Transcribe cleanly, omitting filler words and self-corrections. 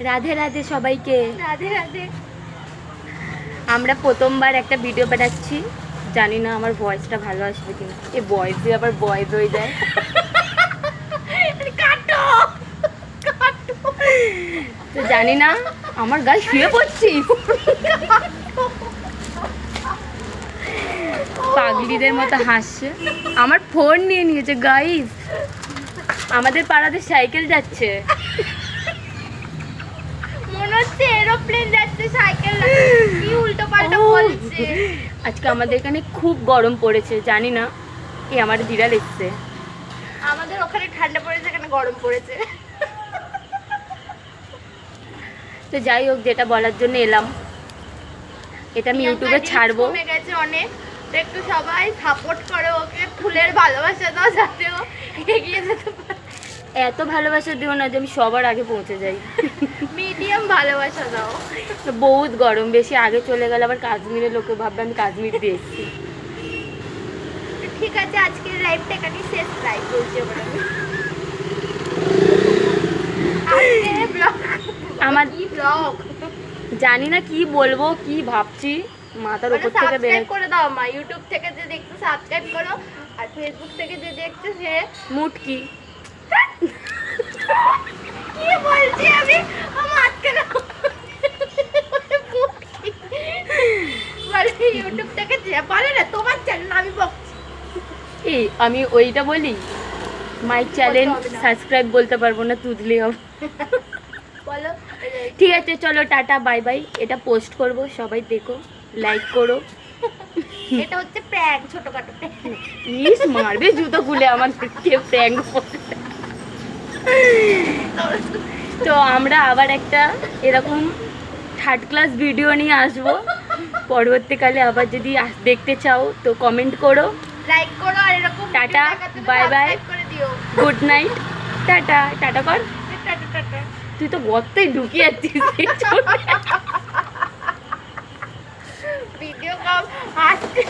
রাধে রাধে সবাইকে। রাধে রাধে। আমরা প্রথমবার একটা ভিডিও বানাচ্ছি, জানি না আমার ভয়েসটা ভালো আসবে কিনা। এই ভয়েসে আবার বয়েজ হয়ে যায়। কাটো তো জানি না, আমার গায়ে শুয়ে পড়ছি। পাগলিদের মতো হাসছে। আমার ফোন নিয়ে নিয়েছে গাইস। আমাদের পাড়াতে সাইকেল যাচ্ছে, মনে হচ্ছে এরোপ্লেন যাচ্ছে, সাইকেল কি উল্টো পাল্টা বলছে। আজকে আমাদের এখানে খুব গরম পড়েছে, জানি না। এই আমার বিড়াল এসছে। আমাদের ওখানে ঠান্ডা পড়েছে, এখানে গরম পড়েছে। তো যাই হোক, যেটা বলার জন্য এলাম, এটা আমি ইউটিউবে ছাড়বো। কমে গেছে অনেক, তো একটু সবাই সাপোর্ট করো ওকে, ফুলের ভালোবাসা দাও যাতে ও এগিয়ে যেতে পারে। এত ভালোবাসা দিও না যে আমি সবার আগে পৌঁছে যাই। মিডিয়াম ভালোবাসা দাও। বহুত গরম, বেশি আগে চলে গেলে আবার কাশ্মীরের লোকে ভাববে আমি কাশ্মীর দিয়ে এসেছি। ঠিক আছে, আজকের লাইভটা এখানেই শেষ। লাইভ বলছি এবার আমি। আজকের ব্লগ আমার কি ব্লগ, জানি না কি বলবো, কি ভাবছি, মাথার উপর থেকে সাবস্ক্রাইব বেরোচ্ছে। করে দাও মা, ইউটিউব থেকে যে দেখছো সাবস্ক্রাইব করো, আর ফেসবুক থেকে যে দেখছো সে মুটকি। কি বলছি আমি, আমার আজকে না বলে ইউটিউব থেকে যে বলে না তোমার চ্যানেল আমি বকছি। এই আমি ওইটা বলি, মাই চ্যানেল হবে না। সাবস্ক্রাইব বলতে পারবো না, তুদলে হবে। বলো ঠিক আছে, চলো টাটা বাই বাই। এটা পোস্ট করব, সবাই দেখো, লাইক করো। এটা হচ্ছে প্র্যাঙ্ক, ছোটখাটো prank। ইস মারবে জুতো খুলে আমার কে প্র্যাঙ্ক। তো আমরা আবার একটা এরকম থার্ড ক্লাস ভিডিও নিয়ে আসবো পরবর্তীকালে। আবার যদি দেখতে চাও তো কমেন্ট করো। লাইক করো আর এরকম টাটা, video দেখার জন্য bye bye। subscribe করে দিও। Good night, tata. টাটা কর। Tata tata. তুই তো গর্তেই ঢুকিয়ে যাচ্ছিস। ভিডিও কম আসছে।